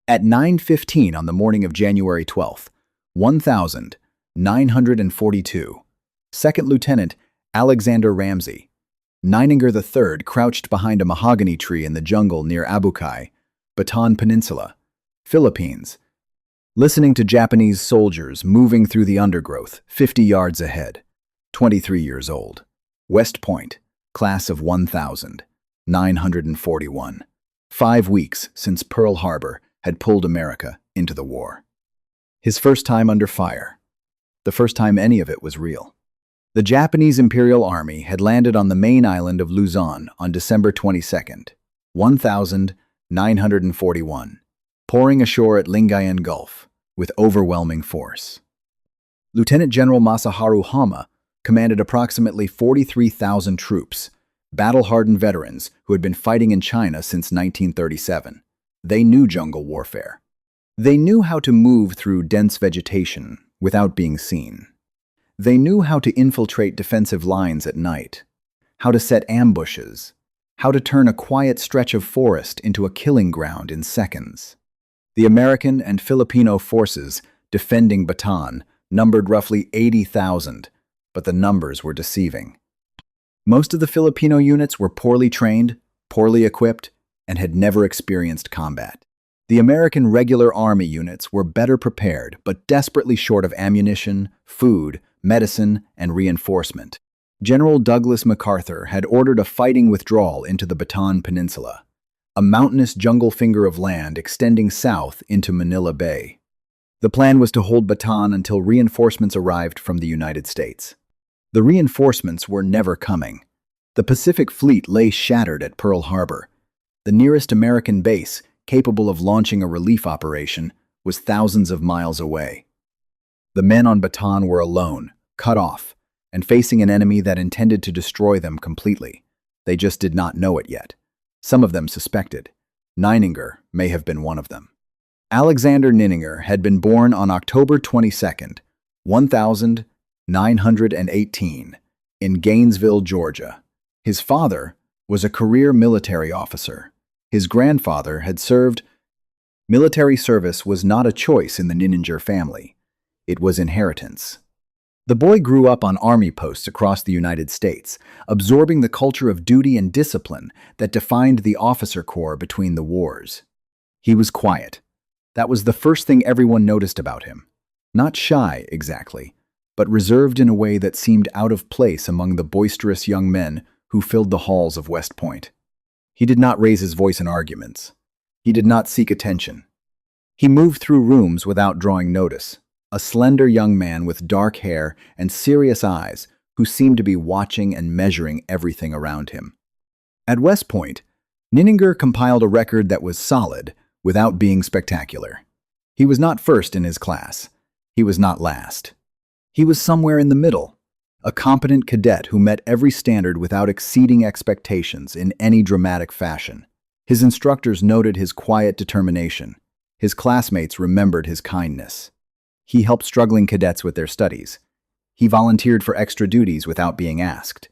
At 9:15 on the morning of January 12th, 1942, Second Lieutenant Alexander Nininger III crouched behind a mahogany tree in the jungle near Abukai, Bataan Peninsula, Philippines, listening to Japanese soldiers moving through the undergrowth 50 yards ahead. 23 years old. West Point, class of 1941. 5 weeks since Pearl Harbor had pulled America into the war. His first time under fire. The first time any of it was real. The Japanese Imperial Army had landed on the main island of Luzon on December 22nd, 1941, pouring ashore at Lingayen Gulf with overwhelming force. Lieutenant General Masaharu Hama commanded approximately 43,000 troops, battle-hardened veterans who had been fighting in China since 1937. They knew jungle warfare. They knew how to move through dense vegetation without being seen. They knew how to infiltrate defensive lines at night, how to set ambushes, how to turn a quiet stretch of forest into a killing ground in seconds. The American and Filipino forces defending Bataan numbered roughly 80,000, but the numbers were deceiving. Most of the Filipino units were poorly trained, poorly equipped, and had never experienced combat. The American regular army units were better prepared, but desperately short of ammunition, food, medicine, and reinforcement. General Douglas MacArthur had ordered a fighting withdrawal into the Bataan Peninsula, a mountainous jungle finger of land extending south into Manila Bay. The plan was to hold Bataan until reinforcements arrived from the United States. The reinforcements were never coming. The Pacific Fleet lay shattered at Pearl Harbor. The nearest American base, capable of launching a relief operation, was thousands of miles away. The men on Bataan were alone, cut off, and facing an enemy that intended to destroy them completely. They just did not know it yet. Some of them suspected. Nininger may have been one of them. Alexander Nininger had been born on October 22nd, 1918, in Gainesville, Georgia. His father was a career military officer. His grandfather had served. Military service was not a choice in the Nininger family. It was inheritance. The boy grew up on army posts across the United States, absorbing the culture of duty and discipline that defined the officer corps between the wars. He was quiet. That was the first thing everyone noticed about him. Not shy, exactly, but reserved in a way that seemed out of place among the boisterous young men who filled the halls of West Point. He did not raise his voice in arguments. He did not seek attention. He moved through rooms without drawing notice, a slender young man with dark hair and serious eyes who seemed to be watching and measuring everything around him. At West Point, Nininger compiled a record that was solid without being spectacular. He was not first in his class. He was not last. He was somewhere in the middle, a competent cadet who met every standard without exceeding expectations in any dramatic fashion. His instructors noted his quiet determination. His classmates remembered his kindness. He helped struggling cadets with their studies. He volunteered for extra duties without being asked.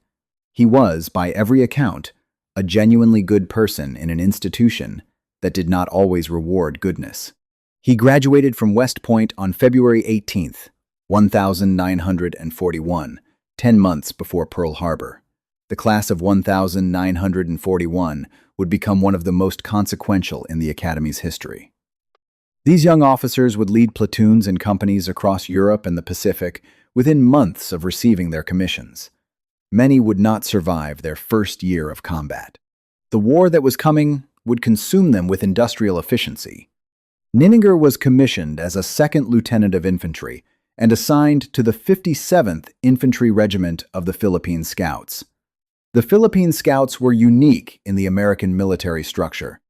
He was, by every account, a genuinely good person in an institution that did not always reward goodness. He graduated from West Point on February 18th, 1941, 10 months before Pearl Harbor. The class of 1941 would become one of the most consequential in the Academy's history. These young officers would lead platoons and companies across Europe and the Pacific within months of receiving their commissions. Many would not survive their first year of combat. The war that was coming would consume them with industrial efficiency. Nininger was commissioned as a second lieutenant of infantry and assigned to the 57th Infantry Regiment of the Philippine Scouts. The Philippine Scouts were unique in the American military structure.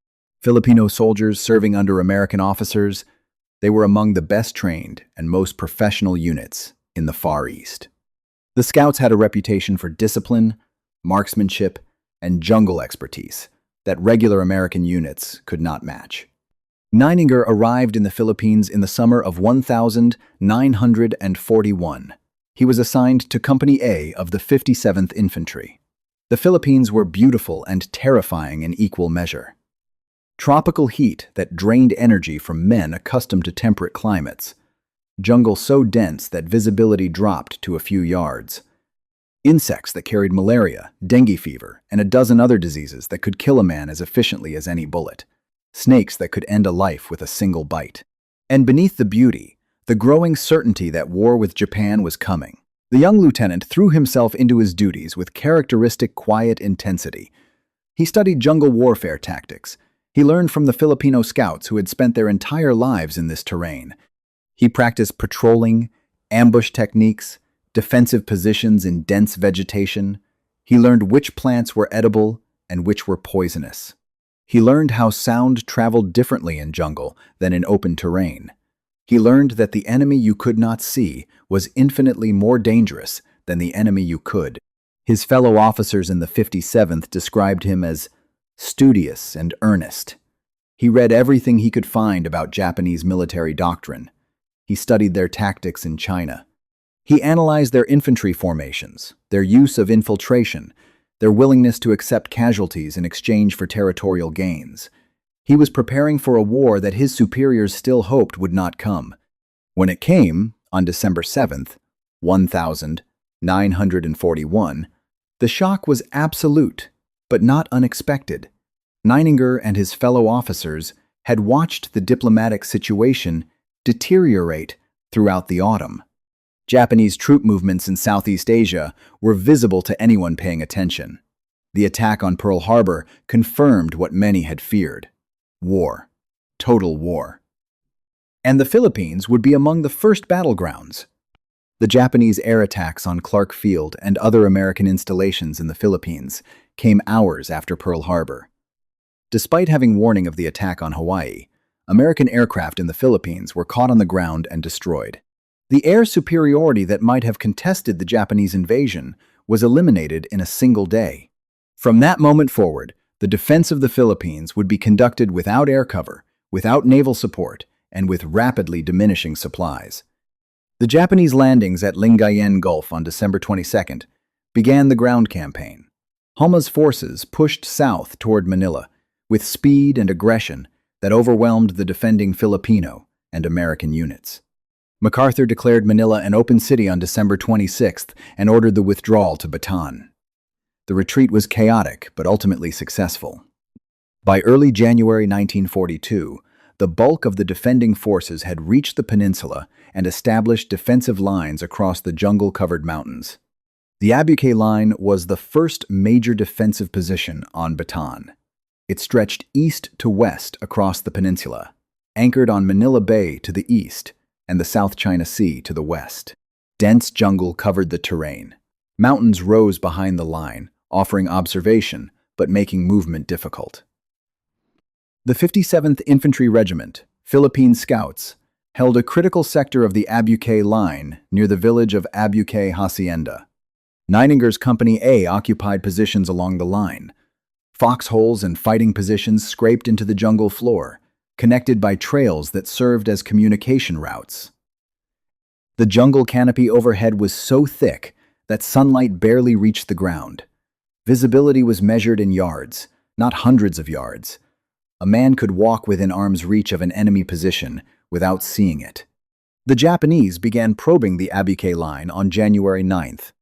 Filipino soldiers serving under American officers, they were among the best trained and most professional units in the Far East. The Scouts had a reputation for discipline, marksmanship, and jungle expertise that regular American units could not match. Nininger arrived in the Philippines in the summer of 1941. He was assigned to Company A of the 57th Infantry. The Philippines were beautiful and terrifying in equal measure. Tropical heat that drained energy from men accustomed to temperate climates. Jungle so dense that visibility dropped to a few yards. Insects that carried malaria, dengue fever, and a dozen other diseases that could kill a man as efficiently as any bullet. Snakes that could end a life with a single bite. And beneath the beauty, the growing certainty that war with Japan was coming. The young lieutenant threw himself into his duties with characteristic quiet intensity. He studied jungle warfare tactics. He learned from the Filipino scouts who had spent their entire lives in this terrain. He practiced patrolling, ambush techniques, defensive positions in dense vegetation. He learned which plants were edible and which were poisonous. He learned how sound traveled differently in jungle than in open terrain. He learned that the enemy you could not see was infinitely more dangerous than the enemy you could. His fellow officers in the 57th described him as studious and earnest. He read everything he could find about Japanese military doctrine. He studied their tactics in China. He analyzed their infantry formations, their use of infiltration, their willingness to accept casualties in exchange for territorial gains. He was preparing for a war that his superiors still hoped would not come. When it came, on December 7th, 1941, the shock was absolute, but not unexpected. Nininger and his fellow officers had watched the diplomatic situation deteriorate throughout the autumn. Japanese troop movements in Southeast Asia were visible to anyone paying attention. The attack on Pearl Harbor confirmed what many had feared. War. Total war. And the Philippines would be among the first battlegrounds. The Japanese air attacks on Clark Field and other American installations in the Philippines came hours after Pearl Harbor. Despite having warning of the attack on Hawaii, American aircraft in the Philippines were caught on the ground and destroyed. The air superiority that might have contested the Japanese invasion was eliminated in a single day. From that moment forward, the defense of the Philippines would be conducted without air cover, without naval support, and with rapidly diminishing supplies. The Japanese landings at Lingayen Gulf on December 22nd began the ground campaign. Homa's forces pushed south toward Manila with speed and aggression that overwhelmed the defending Filipino and American units. MacArthur declared Manila an open city on December 26th and ordered the withdrawal to Bataan. The retreat was chaotic but ultimately successful. By early January 1942, the bulk of the defending forces had reached the peninsula and established defensive lines across the jungle-covered mountains. The Abuque Line was the first major defensive position on Bataan. It stretched east to west across the peninsula, anchored on Manila Bay to the east and the South China Sea to the west. Dense jungle covered the terrain. Mountains rose behind the line, offering observation but making movement difficult. The 57th Infantry Regiment, Philippine Scouts, held a critical sector of the Abuque Line near the village of Abuque Hacienda. Nininger's Company A occupied positions along the line. Foxholes and fighting positions scraped into the jungle floor, connected by trails that served as communication routes. The jungle canopy overhead was so thick that sunlight barely reached the ground. Visibility was measured in yards, not hundreds of yards. A man could walk within arm's reach of an enemy position without seeing it. The Japanese began probing the Abuque Line on January 9th.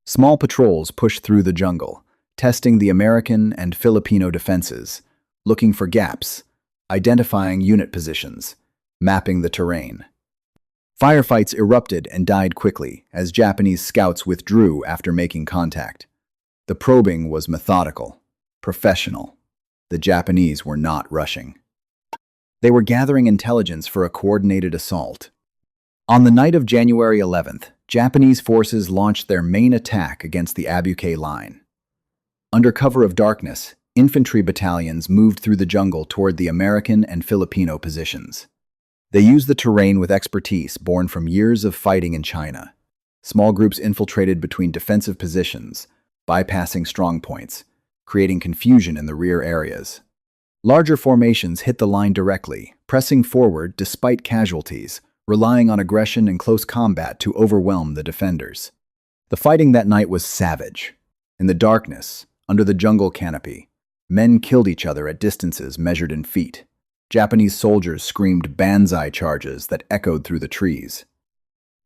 Small patrols pushed through the jungle, testing the American and Filipino defenses, looking for gaps, identifying unit positions, mapping the terrain. Firefights erupted and died quickly as Japanese scouts withdrew after making contact. The probing was methodical, professional. The Japanese were not rushing. They were gathering intelligence for a coordinated assault. On the night of January 11th, Japanese forces launched their main attack against the Abuque Line. Under cover of darkness, infantry battalions moved through the jungle toward the American and Filipino positions. They used the terrain with expertise born from years of fighting in China. Small groups infiltrated between defensive positions, bypassing strong points, creating confusion in the rear areas. Larger formations hit the line directly, pressing forward despite casualties, relying on aggression and close combat to overwhelm the defenders. The fighting that night was savage. In the darkness, under the jungle canopy, Men killed each other at distances measured in feet. Japanese soldiers screamed banzai charges that echoed through the trees.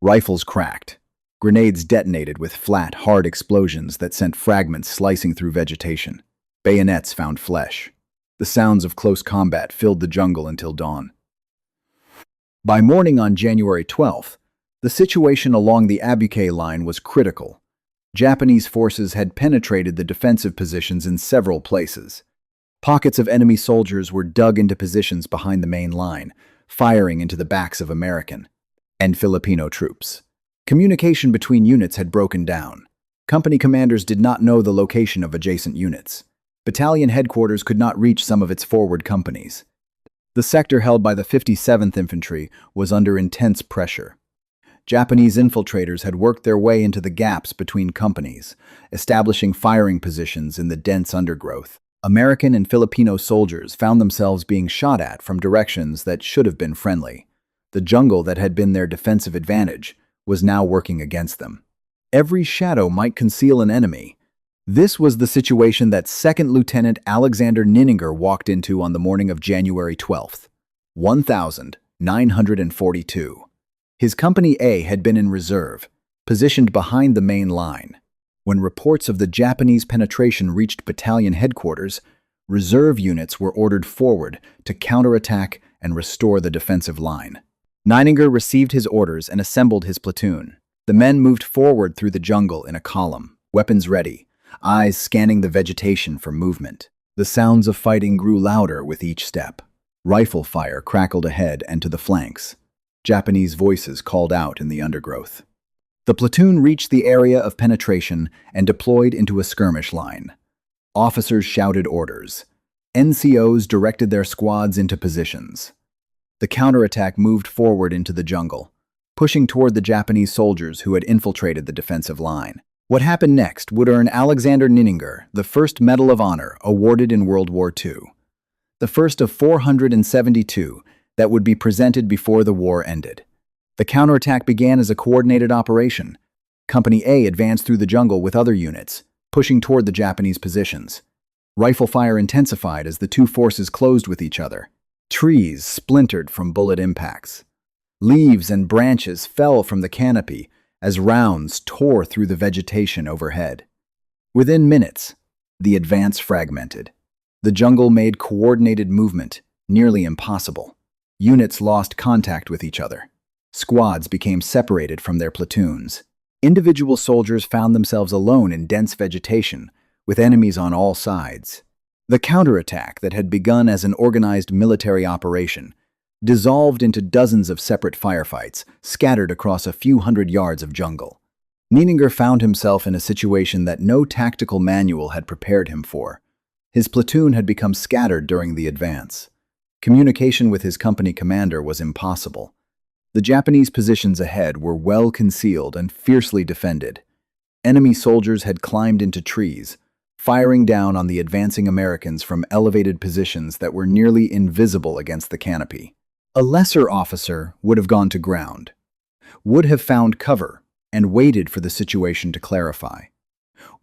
Rifles cracked. Grenades detonated with flat, hard explosions that sent fragments slicing through vegetation. Bayonets found flesh. The sounds of close combat filled the jungle until dawn. By morning on January 12th, the situation along the WWII line was critical. Japanese forces had penetrated the defensive positions in several places. Pockets of enemy soldiers were dug into positions behind the main line, firing into the backs of American and Filipino troops. Communication between units had broken down. Company commanders did not know the location of adjacent units. Battalion headquarters could not reach some of its forward companies. The sector held by the 57th Infantry was under intense pressure. Japanese infiltrators had worked their way into the gaps between companies, establishing firing positions in the dense undergrowth. American and Filipino soldiers found themselves being shot at from directions that should have been friendly. The jungle that had been their defensive advantage was now working against them. Every shadow might conceal an enemy. This was the situation that 2nd Lieutenant Alexander Nininger walked into on the morning of January 12th, 1942. His Company A had been in reserve, positioned behind the main line. When reports of the Japanese penetration reached battalion headquarters, reserve units were ordered forward to counterattack and restore the defensive line. Nininger received his orders and assembled his platoon. The men moved forward through the jungle in a column, weapons ready, eyes scanning the vegetation for movement. The sounds of fighting grew louder with each step. Rifle fire crackled ahead and to the flanks. Japanese voices called out in the undergrowth. The platoon reached the area of penetration and deployed into a skirmish line. Officers shouted orders. NCOs directed their squads into positions. The counterattack moved forward into the jungle, pushing toward the Japanese soldiers who had infiltrated the defensive line. What happened next would earn Alexander Nininger the first Medal of Honor awarded in World War II, the first of 472 that would be presented before the war ended. The counterattack began as a coordinated operation. Company A advanced through the jungle with other units, pushing toward the Japanese positions. Rifle fire intensified as the two forces closed with each other. Trees splintered from bullet impacts. Leaves and branches fell from the canopy as rounds tore through the vegetation overhead. Within minutes, the advance fragmented. The jungle made coordinated movement nearly impossible. Units lost contact with each other. Squads became separated from their platoons. Individual soldiers found themselves alone in dense vegetation, with enemies on all sides. The counterattack that had begun as an organized military operation dissolved into dozens of separate firefights scattered across a few hundred yards of jungle. Nininger found himself in a situation that no tactical manual had prepared him for. His platoon had become scattered during the advance. Communication with his company commander was impossible. The Japanese positions ahead were well concealed and fiercely defended. Enemy soldiers had climbed into trees, firing down on the advancing Americans from elevated positions that were nearly invisible against the canopy. A lesser officer would have gone to ground, would have found cover and waited for the situation to clarify,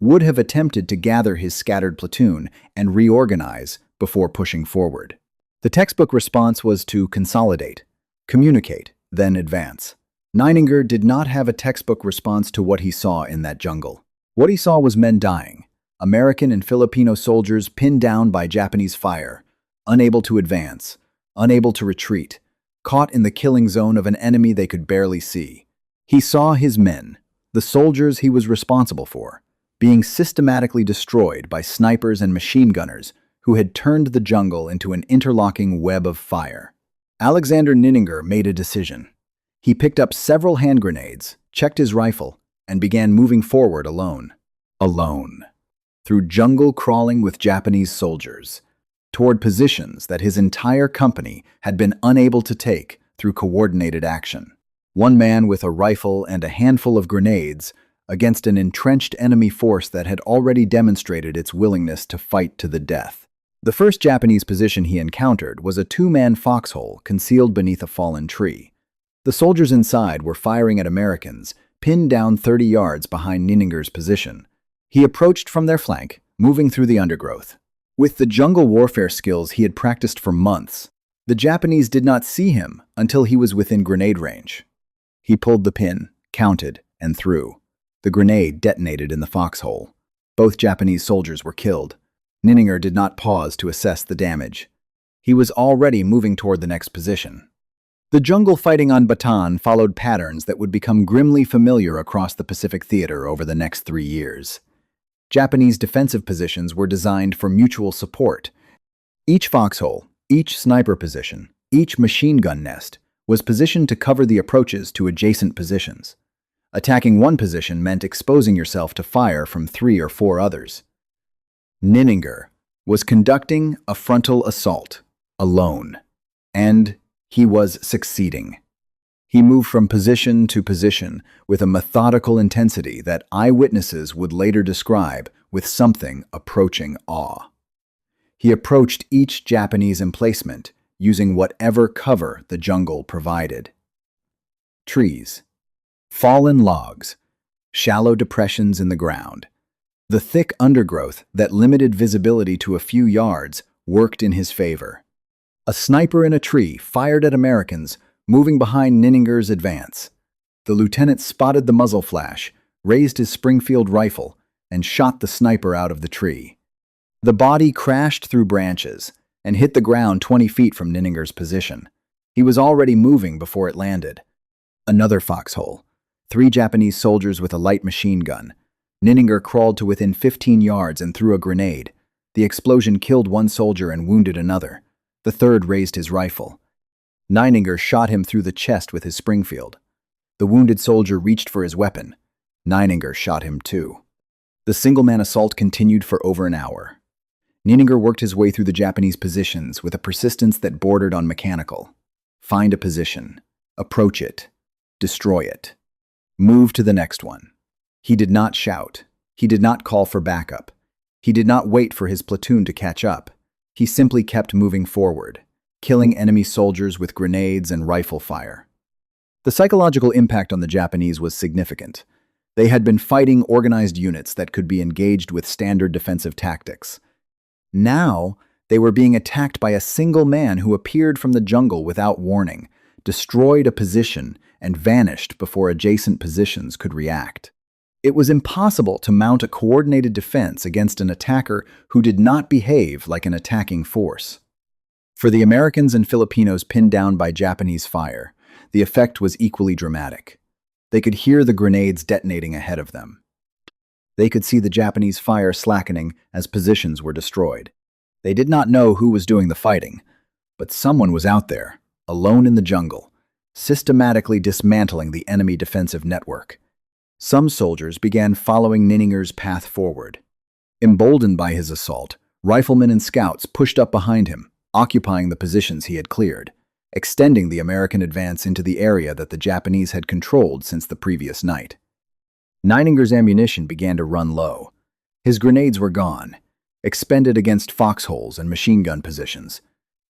would have attempted to gather his scattered platoon and reorganize before pushing forward. The textbook response was to consolidate, communicate, then advance. Nininger did not have a textbook response to what he saw in that jungle. What he saw was men dying, American and Filipino soldiers pinned down by Japanese fire, unable to advance, unable to retreat, caught in the killing zone of an enemy they could barely see. He saw his men, the soldiers he was responsible for, being systematically destroyed by snipers and machine gunners who had turned the jungle into an interlocking web of fire. Alexander Nininger made a decision. He picked up several hand grenades, checked his rifle, and began moving forward alone. Alone. Through jungle crawling with Japanese soldiers, toward positions that his entire company had been unable to take through coordinated action. One man with a rifle and a handful of grenades against an entrenched enemy force that had already demonstrated its willingness to fight to the death. The first Japanese position he encountered was a two-man foxhole concealed beneath a fallen tree. The soldiers inside were firing at Americans, pinned down 30 yards behind Nininger's position. He approached from their flank, moving through the undergrowth. With the jungle warfare skills he had practiced for months, the Japanese did not see him until he was within grenade range. He pulled the pin, counted, and threw. The grenade detonated in the foxhole. Both Japanese soldiers were killed. Nininger did not pause to assess the damage. He was already moving toward the next position. The jungle fighting on Bataan followed patterns that would become grimly familiar across the Pacific theater over the next 3 years. Japanese defensive positions were designed for mutual support. Each foxhole, each sniper position, each machine gun nest was positioned to cover the approaches to adjacent positions. Attacking one position meant exposing yourself to fire from 3 or 4 others. Nininger was conducting a frontal assault, alone, and he was succeeding. He moved from position to position with a methodical intensity that eyewitnesses would later describe with something approaching awe. He approached each Japanese emplacement using whatever cover the jungle provided. Trees, fallen logs, shallow depressions in the ground. The thick undergrowth that limited visibility to a few yards worked in his favor. A sniper in a tree fired at Americans moving behind Nininger's advance. The lieutenant spotted the muzzle flash, raised his Springfield rifle, and shot the sniper out of the tree. The body crashed through branches and hit the ground 20 feet from Nininger's position. He was already moving before it landed. Another foxhole. 3 Japanese soldiers with a light machine gun. Nininger crawled to within 15 yards and threw a grenade. The explosion killed one soldier and wounded another. The third raised his rifle. Nininger shot him through the chest with his Springfield. The wounded soldier reached for his weapon. Nininger shot him too. The single-man assault continued for over an hour. Nininger worked his way through the Japanese positions with a persistence that bordered on mechanical. Find a position. Approach it. Destroy it. Move to the next one. He did not shout. He did not call for backup. He did not wait for his platoon to catch up. He simply kept moving forward, killing enemy soldiers with grenades and rifle fire. The psychological impact on the Japanese was significant. They had been fighting organized units that could be engaged with standard defensive tactics. Now, they were being attacked by a single man who appeared from the jungle without warning, destroyed a position, and vanished before adjacent positions could react. It was impossible to mount a coordinated defense against an attacker who did not behave like an attacking force. For the Americans and Filipinos pinned down by Japanese fire, the effect was equally dramatic. They could hear the grenades detonating ahead of them. They could see the Japanese fire slackening as positions were destroyed. They did not know who was doing the fighting, but someone was out there, alone in the jungle, systematically dismantling the enemy defensive network. Some soldiers began following Nininger's path forward. Emboldened by his assault, riflemen and scouts pushed up behind him, occupying the positions he had cleared, extending the American advance into the area that the Japanese had controlled since the previous night. Nininger's ammunition began to run low. His grenades were gone, expended against foxholes and machine gun positions.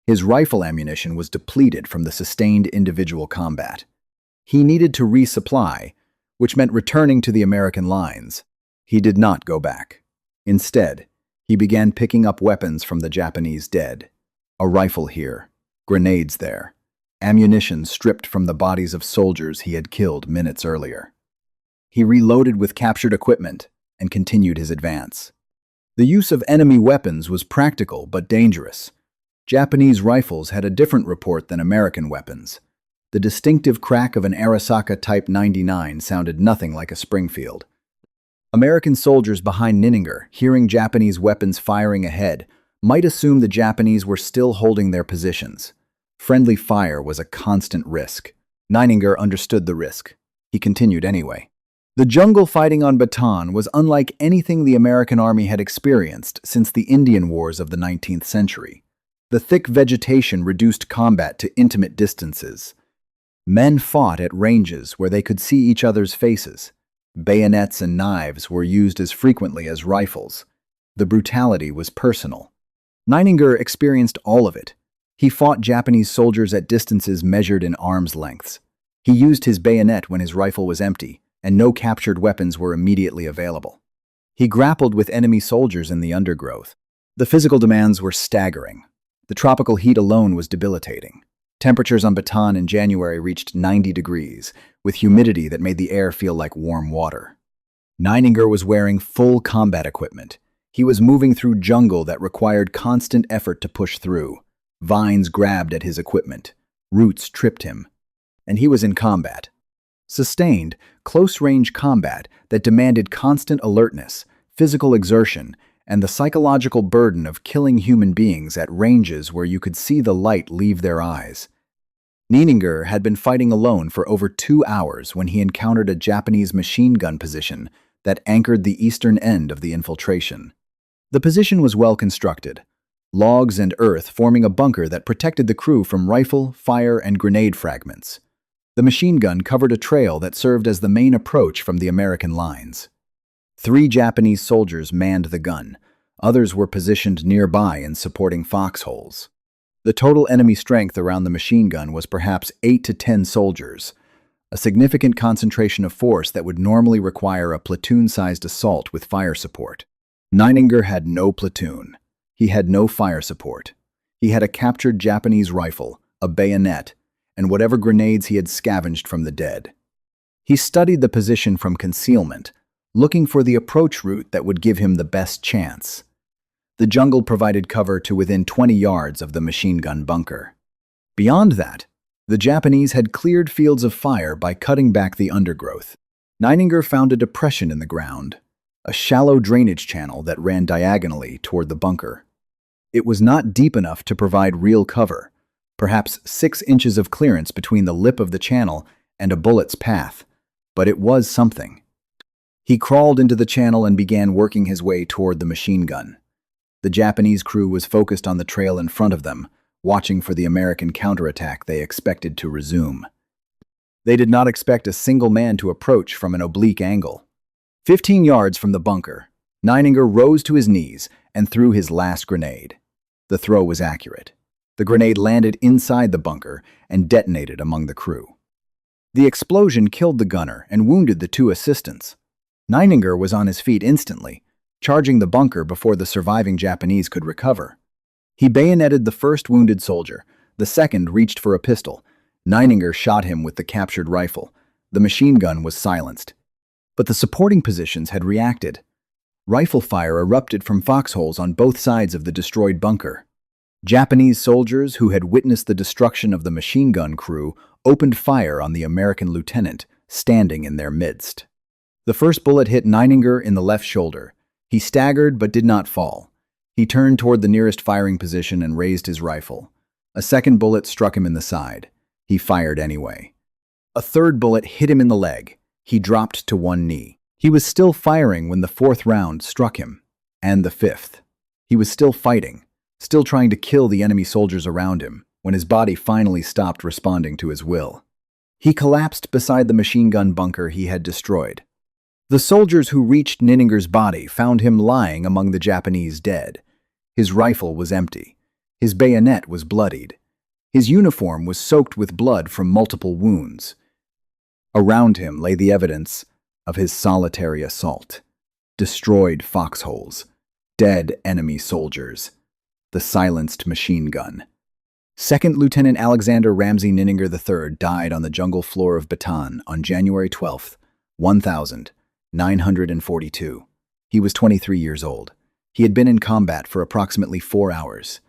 His rifle ammunition was depleted from the sustained individual combat. He needed to resupply, which meant returning to the American lines. He did not go back. Instead, he began picking up weapons from the Japanese dead. A rifle here, grenades there, ammunition stripped from the bodies of soldiers he had killed minutes earlier. He reloaded with captured equipment and continued his advance. The use of enemy weapons was practical but dangerous. Japanese rifles had a different report than American weapons. The distinctive crack of an Arisaka Type 99 sounded nothing like a Springfield. American soldiers behind Nininger, hearing Japanese weapons firing ahead, might assume the Japanese were still holding their positions. Friendly fire was a constant risk. Nininger understood the risk. He continued anyway. The jungle fighting on Bataan was unlike anything the American Army had experienced since the Indian Wars of the 19th century. The thick vegetation reduced combat to intimate distances. Men fought at ranges where they could see each other's faces. Bayonets and knives were used as frequently as rifles. The brutality was personal. Nininger experienced all of it. He fought Japanese soldiers at distances measured in arms lengths. He used his bayonet when his rifle was empty, and no captured weapons were immediately available. He grappled with enemy soldiers in the undergrowth. The physical demands were staggering. The tropical heat alone was debilitating. Temperatures on Bataan in January reached 90 degrees, with humidity that made the air feel like warm water. Nininger was wearing full combat equipment. He was moving through jungle that required constant effort to push through. Vines grabbed at his equipment. Roots tripped him. And he was in combat. Sustained, close-range combat that demanded constant alertness, physical exertion, and the psychological burden of killing human beings at ranges where you could see the light leave their eyes. Nininger had been fighting alone for over 2 hours when he encountered a Japanese machine gun position that anchored the eastern end of the infiltration. The position was well constructed, logs and earth forming a bunker that protected the crew from rifle, fire, and grenade fragments. The machine gun covered a trail that served as the main approach from the American lines. 3 Japanese soldiers manned the gun. Others were positioned nearby in supporting foxholes. The total enemy strength around the machine gun was perhaps 8 to 10 soldiers, a significant concentration of force that would normally require a platoon-sized assault with fire support. Nininger had no platoon. He had no fire support. He had a captured Japanese rifle, a bayonet, and whatever grenades he had scavenged from the dead. He studied the position from concealment, looking for the approach route that would give him the best chance. The jungle provided cover to within 20 yards of the machine gun bunker. Beyond that, the Japanese had cleared fields of fire by cutting back the undergrowth. Nininger found a depression in the ground, a shallow drainage channel that ran diagonally toward the bunker. It was not deep enough to provide real cover, perhaps 6 inches of clearance between the lip of the channel and a bullet's path, but it was something. He crawled into the channel and began working his way toward the machine gun. The Japanese crew was focused on the trail in front of them, watching for the American counterattack they expected to resume. They did not expect a single man to approach from an oblique angle. 15 yards from the bunker, Nininger rose to his knees and threw his last grenade. The throw was accurate. The grenade landed inside the bunker and detonated among the crew. The explosion killed the gunner and wounded the 2 assistants. Nininger was on his feet instantly, charging the bunker before the surviving Japanese could recover. He bayoneted the first wounded soldier. The second reached for a pistol. Nininger shot him with the captured rifle. The machine gun was silenced. But the supporting positions had reacted. Rifle fire erupted from foxholes on both sides of the destroyed bunker. Japanese soldiers who had witnessed the destruction of the machine gun crew opened fire on the American lieutenant, standing in their midst. The first bullet hit Nininger in the left shoulder. He staggered but did not fall. He turned toward the nearest firing position and raised his rifle. A second bullet struck him in the side. He fired anyway. A third bullet hit him in the leg. He dropped to one knee. He was still firing when the 4th round struck him, and the 5th. He was still fighting, still trying to kill the enemy soldiers around him, when his body finally stopped responding to his will. He collapsed beside the machine gun bunker he had destroyed. The soldiers who reached Nininger's body found him lying among the Japanese dead. His rifle was empty. His bayonet was bloodied. His uniform was soaked with blood from multiple wounds. Around him lay the evidence of his solitary assault. Destroyed foxholes, dead enemy soldiers, the silenced machine gun. Second Lieutenant Alexander Nininger III died on the jungle floor of Bataan on January 12, 1942. He was 23 years old. He had been in combat for approximately 4 hours.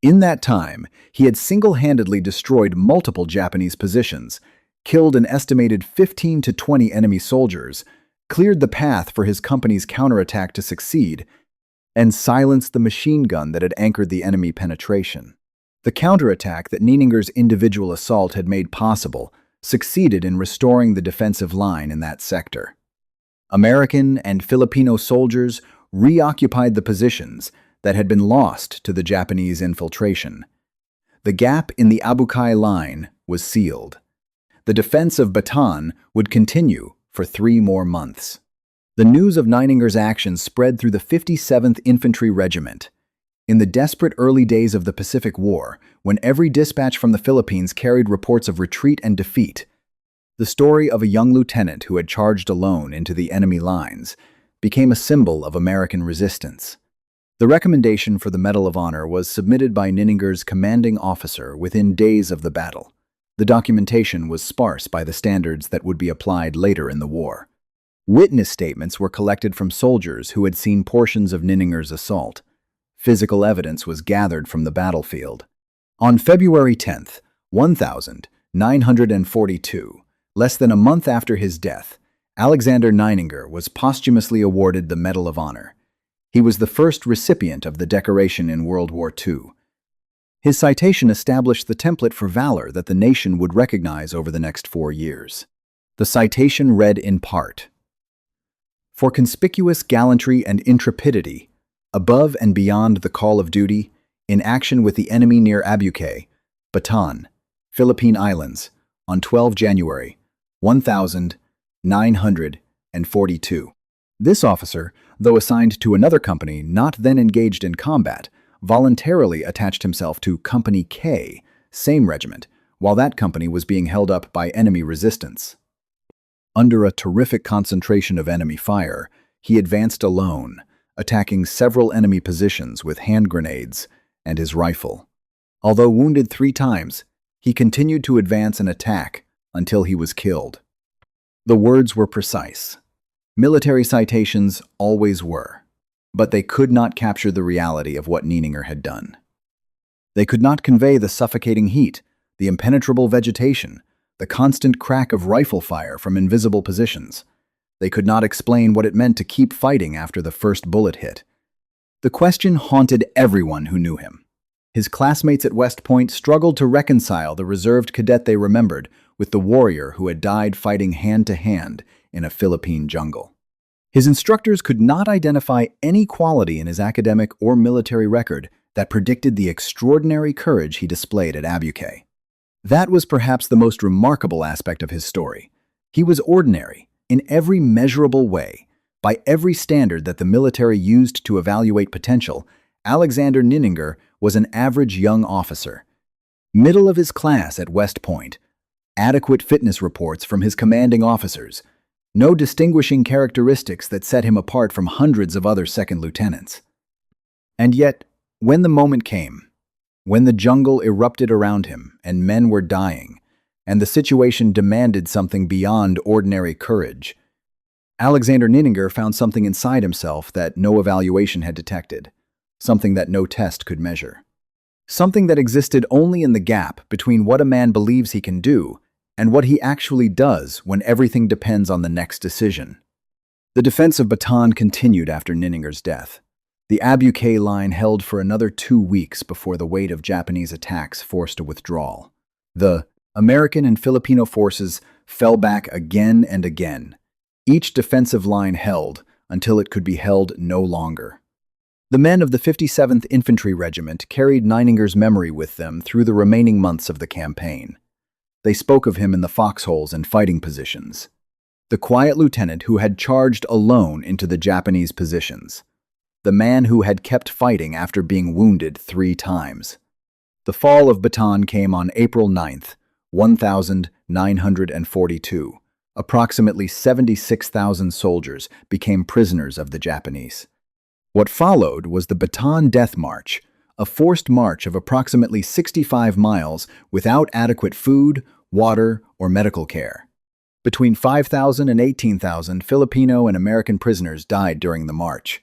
In that time, he had single-handedly destroyed multiple Japanese positions, killed an estimated 15 to 20 enemy soldiers, cleared the path for his company's counterattack to succeed, and silenced the machine gun that had anchored the enemy penetration. The counterattack that Nininger's individual assault had made possible succeeded in restoring the defensive line in that sector. American and Filipino soldiers reoccupied the positions that had been lost to the Japanese infiltration. The gap in the WWII line was sealed. The defense of Bataan would continue for 3 more months. The news of Nininger's actions spread through the 57th Infantry Regiment. In the desperate early days of the Pacific War, when every dispatch from the Philippines carried reports of retreat and defeat, the story of a young lieutenant who had charged alone into the enemy lines became a symbol of American resistance. The recommendation for the Medal of Honor was submitted by Nininger's commanding officer within days of the battle. The documentation was sparse by the standards that would be applied later in the war. Witness statements were collected from soldiers who had seen portions of Nininger's assault. Physical evidence was gathered from the battlefield. On February 10th, 1942, less than a month after his death, Alexander Nininger was posthumously awarded the Medal of Honor. He was the first recipient of the decoration in World War II. His citation established the template for valor that the nation would recognize over the next 4 years. The citation read in part, "For conspicuous gallantry and intrepidity, above and beyond the call of duty, in action with the enemy near WWII, Bataan, Philippine Islands, on 12 January 1942. This officer, though assigned to another company not then engaged in combat, voluntarily attached himself to Company K, same regiment, while that company was being held up by enemy resistance. Under a terrific concentration of enemy fire, he advanced alone, attacking several enemy positions with hand grenades and his rifle. Although wounded 3 times, he continued to advance and attack until he was killed." The words were precise. Military citations always were, but they could not capture the reality of what Nininger had done. They could not convey the suffocating heat, the impenetrable vegetation, the constant crack of rifle fire from invisible positions. They could not explain what it meant to keep fighting after the first bullet hit. The question haunted everyone who knew him. His classmates at West Point struggled to reconcile the reserved cadet they remembered with the warrior who had died fighting hand-to-hand in a Philippine jungle. His instructors could not identify any quality in his academic or military record that predicted the extraordinary courage he displayed at WWII. That was perhaps the most remarkable aspect of his story. He was ordinary, in every measurable way. By every standard that the military used to evaluate potential, Alexander Nininger was an average young officer. Middle of his class at West Point, adequate fitness reports from his commanding officers, no distinguishing characteristics that set him apart from hundreds of other second lieutenants. And yet, when the moment came, when the jungle erupted around him and men were dying, and the situation demanded something beyond ordinary courage, Alexander Nininger found something inside himself that no evaluation had detected, something that no test could measure. Something that existed only in the gap between what a man believes he can do and what he actually does when everything depends on the next decision. The defense of Bataan continued after Nininger's death. The WWII line held for another 2 weeks before the weight of Japanese attacks forced a withdrawal. The American and Filipino forces fell back again and again. Each defensive line held until it could be held no longer. The men of the 57th Infantry Regiment carried Nininger's memory with them through the remaining months of the campaign. They spoke of him in the foxholes and fighting positions. The quiet lieutenant who had charged alone into the Japanese positions. The man who had kept fighting after being wounded 3 times. The fall of Bataan came on April 9th, 1942. Approximately 76,000 soldiers became prisoners of the Japanese. What followed was the Bataan Death March, a forced march of approximately 65 miles without adequate food, water, or medical care. Between 5,000 and 18,000 Filipino and American prisoners died during the march.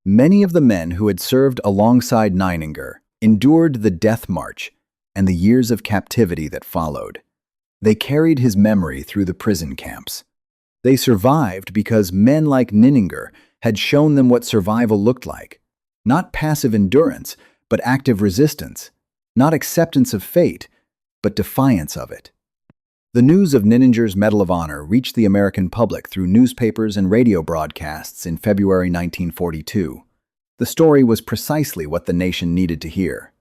Many of the men who had served alongside Nininger endured the death march and the years of captivity that followed. They carried his memory through the prison camps. They survived because men like Nininger had shown them what survival looked like. Not passive endurance, but active resistance. Not acceptance of fate, but defiance of it. The news of Nininger's Medal of Honor reached the American public through newspapers and radio broadcasts in February 1942. The story was precisely what the nation needed to hear.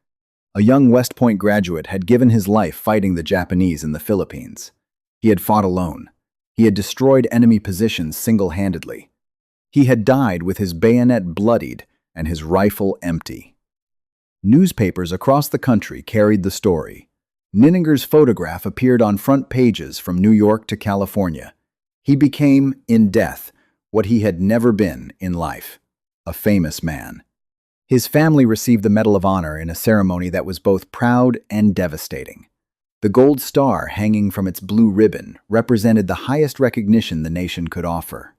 A young West Point graduate had given his life fighting the Japanese in the Philippines. He had fought alone. He had destroyed enemy positions single-handedly. He had died with his bayonet bloodied and his rifle empty. Newspapers across the country carried the story. Nininger's photograph appeared on front pages from New York to California. He became, in death, what he had never been in life, a famous man. His family received the Medal of Honor in a ceremony that was both proud and devastating. The gold star hanging from its blue ribbon represented the highest recognition the nation could offer.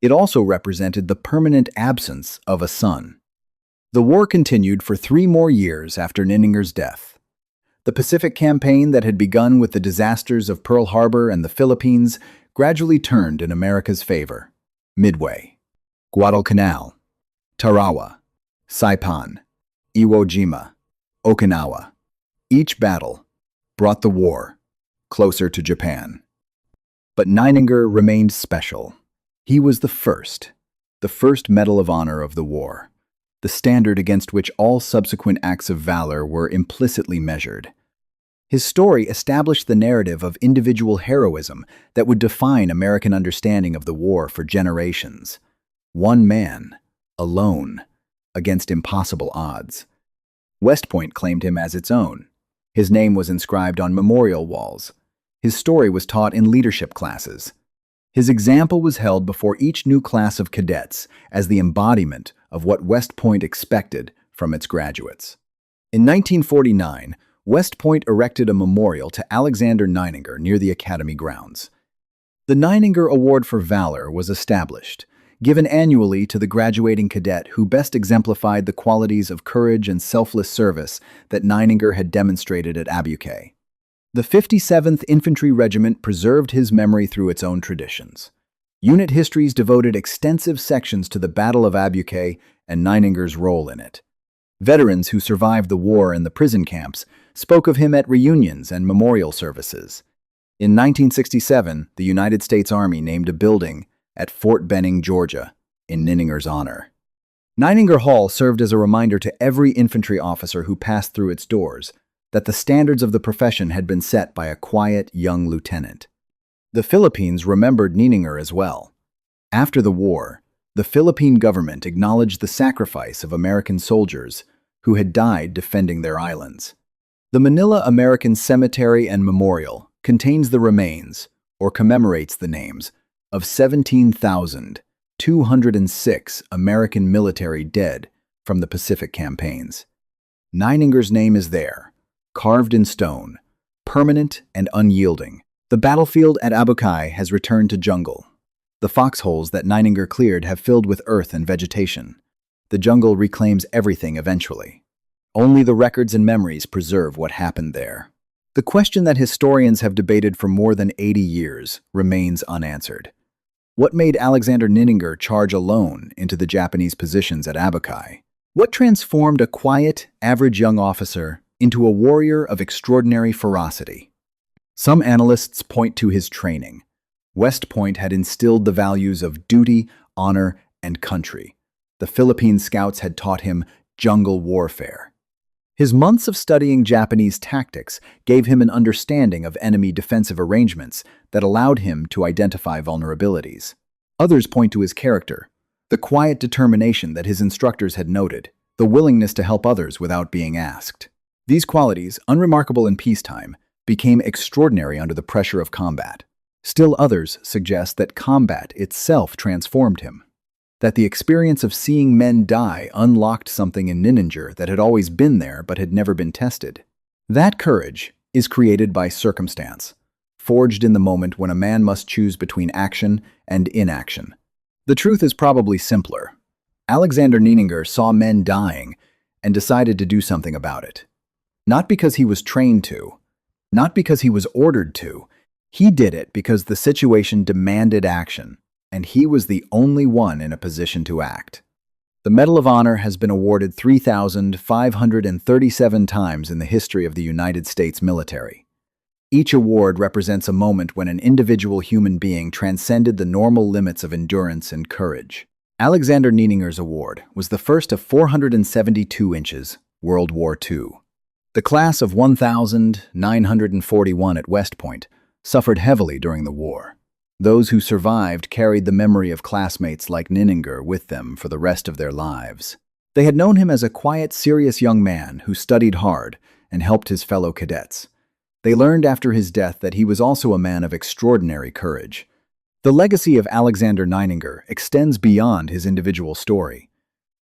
It also represented the permanent absence of a son. The war continued for 3 more years after Nininger's death. The Pacific Campaign that had begun with the disasters of Pearl Harbor and the Philippines gradually turned in America's favor. Midway, Guadalcanal, Tarawa, Saipan, Iwo Jima, Okinawa. Each battle brought the war closer to Japan. But Nininger remained special. He was the first Medal of Honor of the war, the standard against which all subsequent acts of valor were implicitly measured. His story established the narrative of individual heroism that would define American understanding of the war for generations. One man, alone, against impossible odds. West Point claimed him as its own. His name was inscribed on memorial walls. His story was taught in leadership classes. His example was held before each new class of cadets as the embodiment of what West Point expected from its graduates. In 1949, West Point erected a memorial to Alexander Nininger near the Academy grounds. The Nininger Award for Valor was established, given annually to the graduating cadet who best exemplified the qualities of courage and selfless service that Nininger had demonstrated at Abucay. The 57th Infantry Regiment preserved his memory through its own traditions. Unit histories devoted extensive sections to the Battle of Abucay and Nininger's role in it. Veterans who survived the war in the prison camps spoke of him at reunions and memorial services. In 1967, the United States Army named a building at Fort Benning, Georgia, in Nininger's honor. Nininger Hall served as a reminder to every infantry officer who passed through its doors that the standards of the profession had been set by a quiet young lieutenant. The Philippines remembered Nininger as well. After the war, the Philippine government acknowledged the sacrifice of American soldiers who had died defending their islands. The Manila American Cemetery and Memorial contains the remains, or commemorates the names, of 17,206 American military dead from the Pacific campaigns. Nininger's name is there, carved in stone, permanent and unyielding. The battlefield at Abucay has returned to jungle. The foxholes that Nininger cleared have filled with earth and vegetation. The jungle reclaims everything eventually. Only the records and memories preserve what happened there. The question that historians have debated for more than 80 years remains unanswered. What made Alexander Nininger charge alone into the Japanese positions at Abucay? What transformed a quiet, average young officer into a warrior of extraordinary ferocity? Some analysts point to his training. West Point had instilled the values of duty, honor, and country. The Philippine scouts had taught him jungle warfare. His months of studying Japanese tactics gave him an understanding of enemy defensive arrangements that allowed him to identify vulnerabilities. Others point to his character, the quiet determination that his instructors had noted, the willingness to help others without being asked. These qualities, unremarkable in peacetime, became extraordinary under the pressure of combat. Still others suggest that combat itself transformed him, that the experience of seeing men die unlocked something in Nininger that had always been there but had never been tested. That courage is created by circumstance, forged in the moment when a man must choose between action and inaction. The truth is probably simpler. Alexander Nininger saw men dying and decided to do something about it. Not because he was trained to, not because he was ordered to. He did it because the situation demanded action, and he was the only one in a position to act. The Medal of Honor has been awarded 3,537 times in the history of the United States military. Each award represents a moment when an individual human being transcended the normal limits of endurance and courage. Alexander Nininger's award was the first of 472 inches, World War II. The class of 1,941 at West Point suffered heavily during the war. Those who survived carried the memory of classmates like Nininger with them for the rest of their lives. They had known him as a quiet, serious young man who studied hard and helped his fellow cadets. They learned after his death that he was also a man of extraordinary courage. The legacy of Alexander Nininger extends beyond his individual story.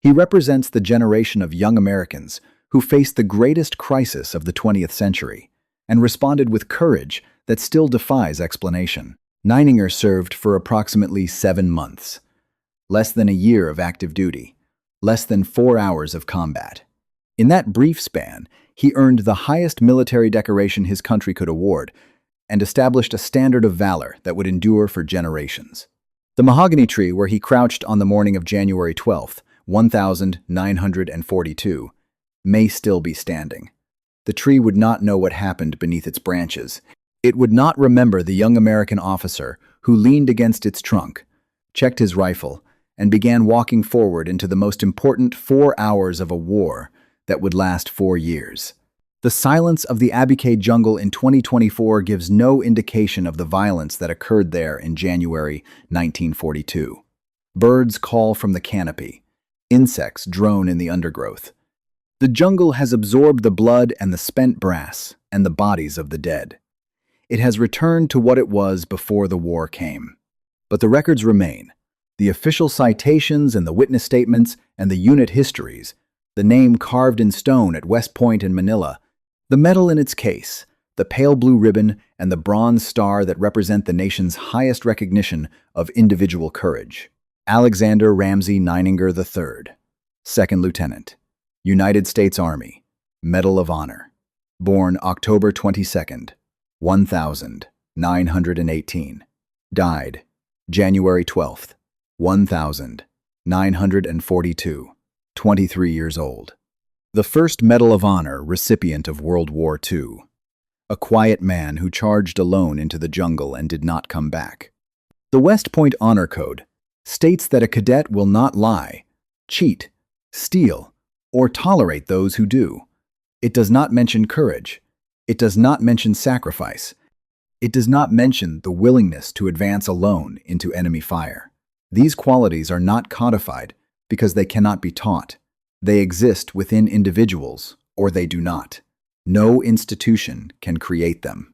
He represents the generation of young Americans who faced the greatest crisis of the 20th century and responded with courage that still defies explanation. Nininger served for approximately 7 months, less than a year of active duty, less than 4 hours of combat. In that brief span, he earned the highest military decoration his country could award and established a standard of valor that would endure for generations. The mahogany tree where he crouched on the morning of January 12th, 1942, may still be standing. The tree would not know what happened beneath its branches. It would not remember the young American officer who leaned against its trunk, checked his rifle, and began walking forward into the most important 4 hours of a war that would last 4 years. The silence of the Abukai jungle in 2024 gives no indication of the violence that occurred there in January 1942. Birds call from the canopy. Insects drone in the undergrowth. The jungle has absorbed the blood and the spent brass and the bodies of the dead. It has returned to what it was before the war came. But the records remain. The official citations and the witness statements and the unit histories, the name carved in stone at West Point in Manila, the medal in its case, the pale blue ribbon, and the bronze star that represent the nation's highest recognition of individual courage. Alexander Ramsey Nininger III, 2nd Lieutenant, United States Army, Medal of Honor. Born October 22nd, 1918. Died January 12th, 1942, 23 years old. The first Medal of Honor recipient of World War II. A quiet man who charged alone into the jungle and did not come back. The West Point Honor Code states that a cadet will not lie, cheat, steal, or tolerate those who do. It does not mention courage. It does not mention sacrifice. It does not mention the willingness to advance alone into enemy fire. These qualities are not codified because they cannot be taught. They exist within individuals, or they do not. No institution can create them.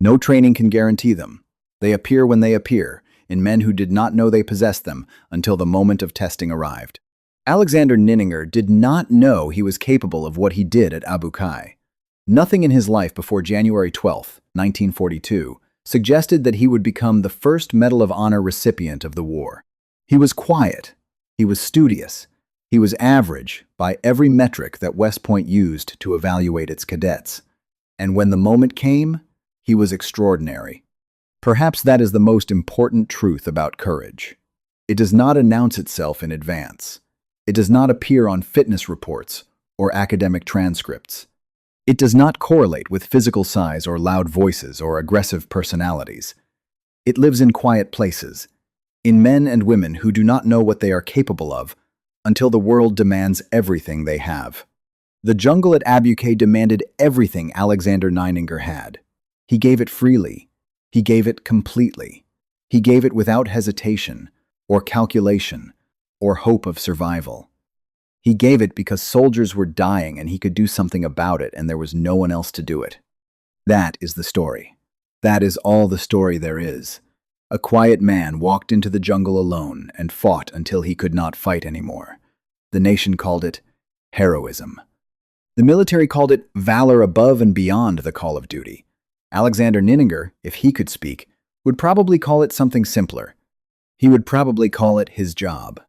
No training can guarantee them. They appear when they appear, in men who did not know they possessed them until the moment of testing arrived. Alexander Nininger did not know he was capable of what he did at Abukai. Nothing in his life before January 12, 1942, suggested that he would become the first Medal of Honor recipient of the war. He was quiet. He was studious. He was average by every metric that West Point used to evaluate its cadets. And when the moment came, he was extraordinary. Perhaps that is the most important truth about courage. It does not announce itself in advance. It does not appear on fitness reports or academic transcripts. It does not correlate with physical size or loud voices or aggressive personalities. It lives in quiet places, in men and women who do not know what they are capable of until the world demands everything they have. The jungle at Abukai demanded everything Alexander Nininger had. He gave it freely. He gave it completely. He gave it without hesitation, or calculation, or hope of survival. He gave it because soldiers were dying and he could do something about it and there was no one else to do it. That is the story. That is all the story there is. A quiet man walked into the jungle alone and fought until he could not fight anymore. The nation called it heroism. The military called it valor above and beyond the call of duty. Alexander Nininger, if he could speak, would probably call it something simpler. He would probably call it his job.